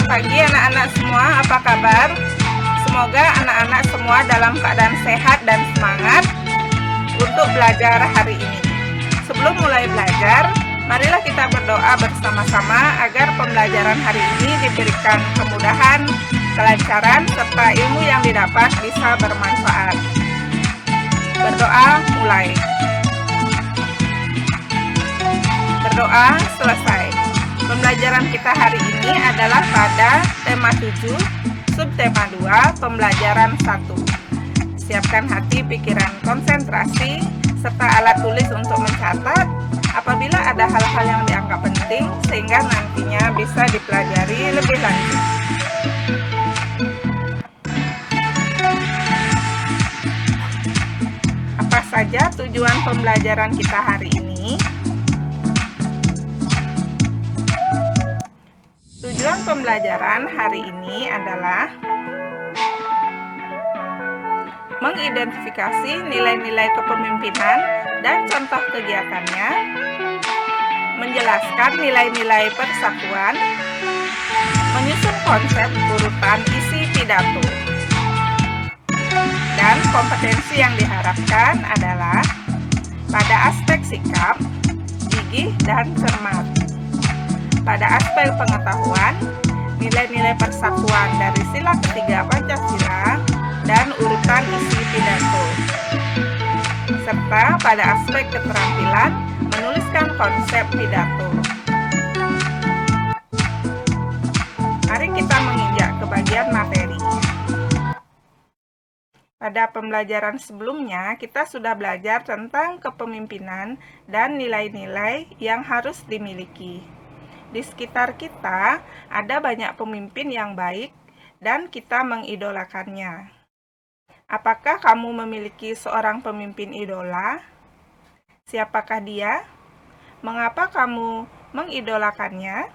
pagi anak-anak semua, apa kabar? Semoga anak-anak semua dalam keadaan sehat dan semangat untuk belajar hari ini. Sebelum mulai belajar, marilah kita berdoa bersama-sama agar pembelajaran hari ini diberikan kemudahan, kelancaran, serta ilmu yang didapat bisa bermanfaat. Berdoa mulai. Berdoa selesai. Pembelajaran kita hari ini adalah pada tema 7, subtema 2, pembelajaran 1. Siapkan hati, pikiran, konsentrasi, serta alat tulis untuk mencatat apabila ada hal-hal yang dianggap penting sehingga nantinya bisa dipelajari lebih lanjut. Apa saja tujuan pembelajaran kita hari ini? Tujuan pembelajaran hari ini adalah mengidentifikasi nilai-nilai kepemimpinan dan contoh kegiatannya, menjelaskan nilai-nilai persatuan, menyusun konsep urutan isi pidato. Dan kompetensi yang diharapkan adalah pada aspek sikap, gigih, dan cermat. Pada aspek pengetahuan, nilai-nilai persatuan dari sila ketiga Pancasila dan urutan isi pidato. Serta pada aspek keterampilan, menuliskan konsep pidato. Mari kita menginjak ke bagian materi. Pada pembelajaran sebelumnya, kita sudah belajar tentang kepemimpinan dan nilai-nilai yang harus dimiliki. Di sekitar kita ada banyak pemimpin yang baik dan kita mengidolakannya. Apakah kamu memiliki seorang pemimpin idola? Siapakah dia? Mengapa kamu mengidolakannya?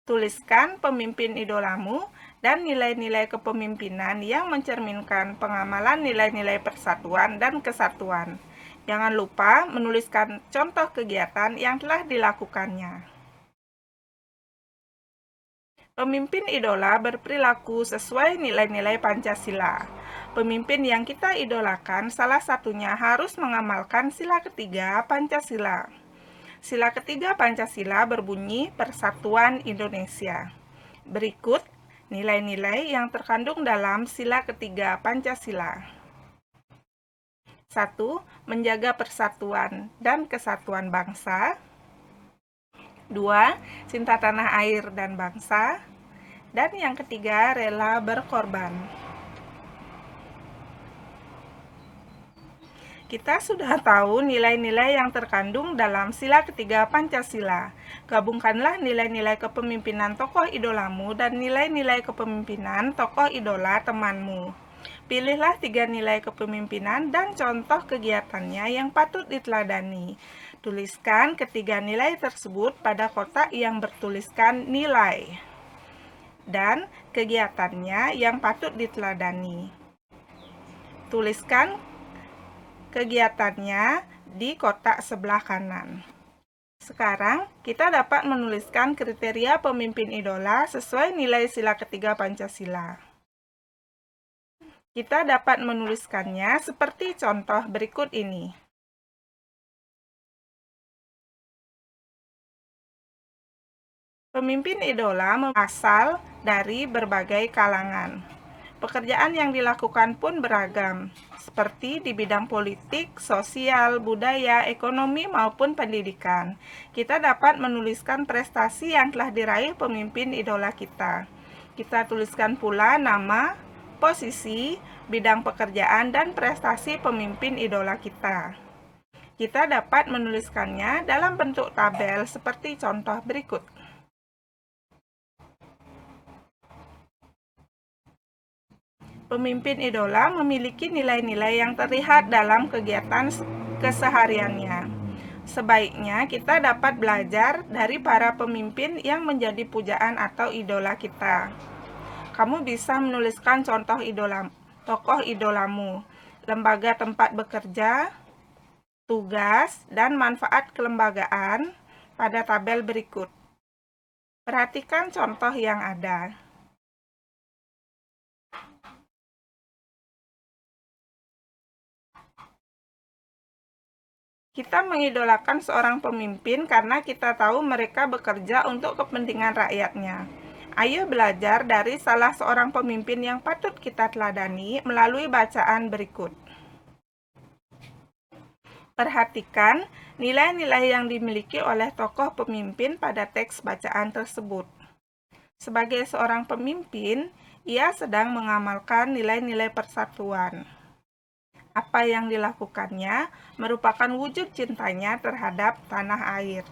Tuliskan pemimpin idolamu dan nilai-nilai kepemimpinan yang mencerminkan pengamalan nilai-nilai persatuan dan kesatuan. Jangan lupa menuliskan contoh kegiatan yang telah dilakukannya. Pemimpin idola berperilaku sesuai nilai-nilai Pancasila. Pemimpin yang kita idolakan salah satunya harus mengamalkan sila ketiga Pancasila. Sila ketiga Pancasila berbunyi Persatuan Indonesia. Berikut nilai-nilai yang terkandung dalam sila ketiga Pancasila. 1. Menjaga persatuan dan kesatuan bangsa. 2. Cinta tanah air dan bangsa. Dan yang ketiga, rela berkorban. Kita sudah tahu nilai-nilai yang terkandung dalam sila ketiga Pancasila. Gabungkanlah nilai-nilai kepemimpinan tokoh idolamu dan nilai-nilai kepemimpinan tokoh idola temanmu. Pilihlah 3 nilai kepemimpinan dan contoh kegiatannya yang patut diteladani. Tuliskan ketiga nilai tersebut pada kotak yang bertuliskan nilai dan kegiatannya yang patut diteladani. Tuliskan kegiatannya di kotak sebelah kanan. Sekarang, kita dapat menuliskan kriteria pemimpin idola sesuai nilai sila ketiga Pancasila. Kita dapat menuliskannya seperti contoh berikut ini. Pemimpin idola berasal dari berbagai kalangan. Pekerjaan yang dilakukan pun beragam, seperti di bidang politik, sosial, budaya, ekonomi, maupun pendidikan. Kita dapat menuliskan prestasi yang telah diraih pemimpin idola kita. Kita tuliskan pula nama, posisi, bidang pekerjaan, dan prestasi pemimpin idola kita. Kita dapat menuliskannya dalam bentuk tabel seperti contoh berikut. Pemimpin idola memiliki nilai-nilai yang terlihat dalam kegiatan kesehariannya. Sebaiknya kita dapat belajar dari para pemimpin yang menjadi pujaan atau idola kita. Kamu bisa menuliskan contoh tokoh idolamu, lembaga tempat bekerja, tugas, dan manfaat kelembagaan pada tabel berikut. Perhatikan contoh yang ada. Kita mengidolakan seorang pemimpin karena kita tahu mereka bekerja untuk kepentingan rakyatnya. Ayo belajar dari salah seorang pemimpin yang patut kita teladani melalui bacaan berikut. Perhatikan nilai-nilai yang dimiliki oleh tokoh pemimpin pada teks bacaan tersebut. Sebagai seorang pemimpin, ia sedang mengamalkan nilai-nilai persatuan. Apa yang dilakukannya merupakan wujud cintanya terhadap tanah air.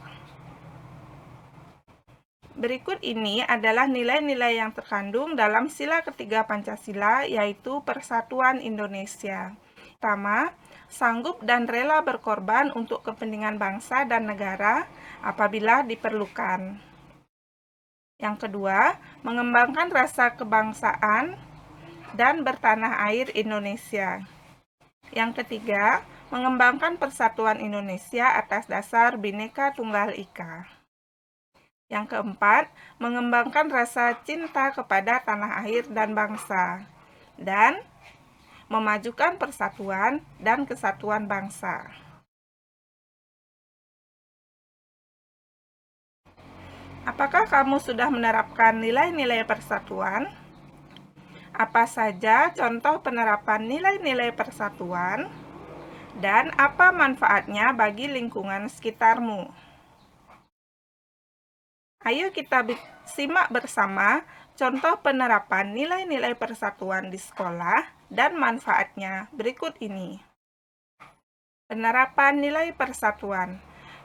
Berikut ini adalah nilai-nilai yang terkandung dalam sila ketiga Pancasila, yaitu Persatuan Indonesia. Pertama, sanggup dan rela berkorban untuk kepentingan bangsa dan negara apabila diperlukan. Yang kedua, mengembangkan rasa kebangsaan dan bertanah air Indonesia. Yang ketiga, mengembangkan persatuan Indonesia atas dasar Bhinneka Tunggal Ika. Yang keempat, mengembangkan rasa cinta kepada tanah air dan bangsa. Dan memajukan persatuan dan kesatuan bangsa. Apakah kamu sudah menerapkan nilai-nilai persatuan? Apa saja contoh penerapan nilai-nilai persatuan? Dan apa manfaatnya bagi lingkungan sekitarmu? Ayo kita simak bersama contoh penerapan nilai-nilai persatuan di sekolah dan manfaatnya berikut ini. Penerapan nilai persatuan.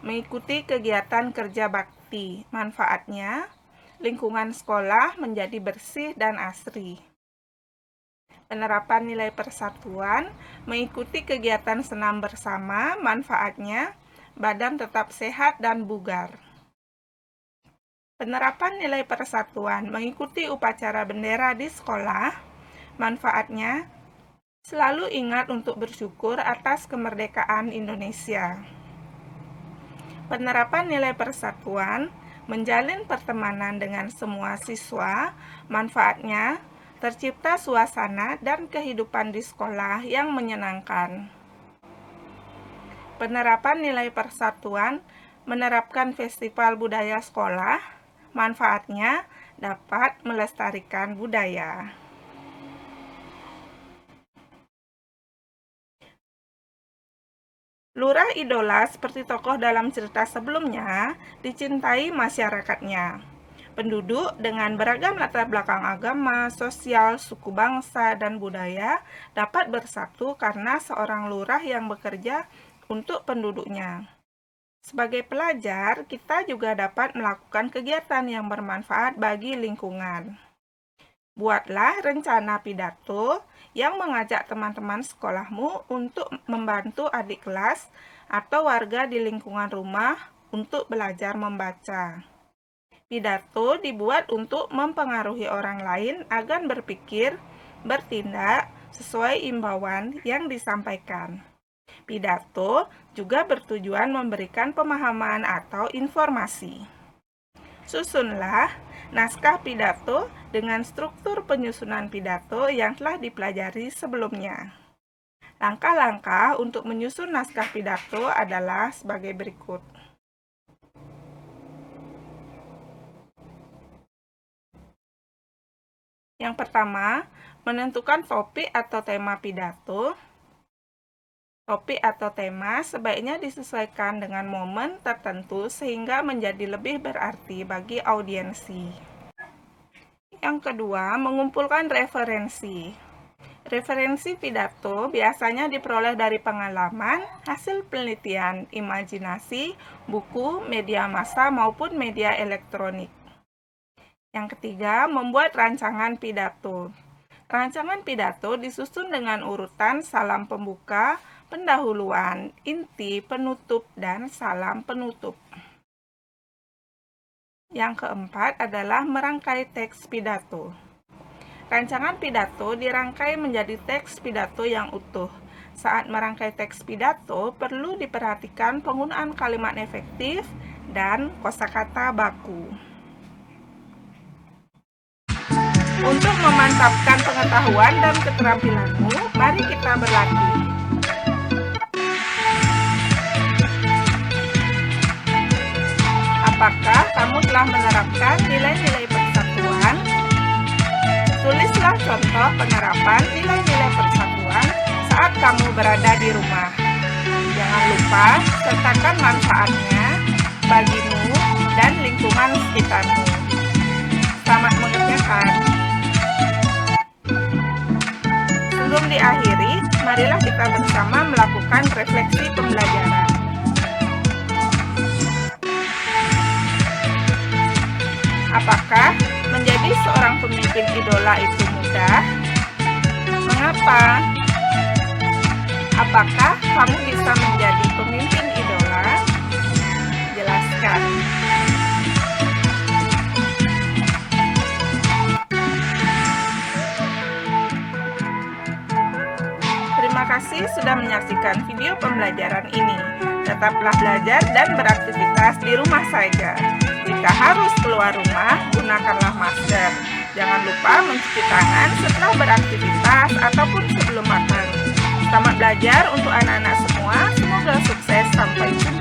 Mengikuti kegiatan kerja bakti. Manfaatnya, lingkungan sekolah menjadi bersih dan asri. Penerapan nilai persatuan, mengikuti kegiatan senam bersama. Manfaatnya, badan tetap sehat dan bugar. Penerapan nilai persatuan, mengikuti upacara bendera di sekolah. Manfaatnya, selalu ingat untuk bersyukur atas kemerdekaan Indonesia. Penerapan nilai persatuan, menjalin pertemanan dengan semua siswa. Manfaatnya, tercipta suasana dan kehidupan di sekolah yang menyenangkan. Penerapan nilai persatuan, menerapkan festival budaya sekolah. Manfaatnya, dapat melestarikan budaya. Lurah idola seperti tokoh dalam cerita sebelumnya dicintai masyarakatnya. Penduduk dengan beragam latar belakang agama, sosial, suku bangsa, dan budaya dapat bersatu karena seorang lurah yang bekerja untuk penduduknya. Sebagai pelajar, kita juga dapat melakukan kegiatan yang bermanfaat bagi lingkungan. Buatlah rencana pidato yang mengajak teman-teman sekolahmu untuk membantu adik kelas atau warga di lingkungan rumah untuk belajar membaca. Pidato dibuat untuk mempengaruhi orang lain agar berpikir, bertindak sesuai imbauan yang disampaikan. Pidato juga bertujuan memberikan pemahaman atau informasi. Susunlah naskah pidato dengan struktur penyusunan pidato yang telah dipelajari sebelumnya. Langkah-langkah untuk menyusun naskah pidato adalah sebagai berikut. Yang pertama, menentukan topik atau tema pidato. Topik atau tema sebaiknya disesuaikan dengan momen tertentu sehingga menjadi lebih berarti bagi audiensi. Yang kedua, mengumpulkan referensi. Referensi pidato biasanya diperoleh dari pengalaman, hasil penelitian, imajinasi, buku, media massa, maupun media elektronik. Yang ketiga, membuat rancangan pidato. Rancangan pidato disusun dengan urutan salam pembuka, pendahuluan, inti, penutup, dan salam penutup. Yang keempat adalah merangkai teks pidato. Rancangan pidato dirangkai menjadi teks pidato yang utuh. Saat merangkai teks pidato, perlu diperhatikan penggunaan kalimat efektif dan kosakata baku. Untuk memantapkan pengetahuan dan keterampilanmu, mari kita berlatih. Apakah kamu telah menerapkan nilai-nilai persatuan? Tulislah contoh penerapan nilai-nilai persatuan saat kamu berada di rumah. Jangan lupa sertakan manfaatnya bagimu dan lingkungan sekitarmu. Selamat mengerjakan. Sebelum diakhiri, marilah kita bersama melakukan refleksi pembelajaran. Apakah menjadi seorang pemimpin idola itu mudah? Mengapa? Apakah kamu bisa menjadi pemimpin idola? Jelaskan. Terima kasih sudah menyaksikan video pembelajaran ini. Tetaplah belajar dan beraktivitas di rumah saja. Jika harus keluar rumah, gunakanlah masker. Jangan lupa mencuci tangan setelah beraktivitas ataupun sebelum makan. Selamat belajar untuk anak-anak semua. Semoga sukses. Sampai jumpa.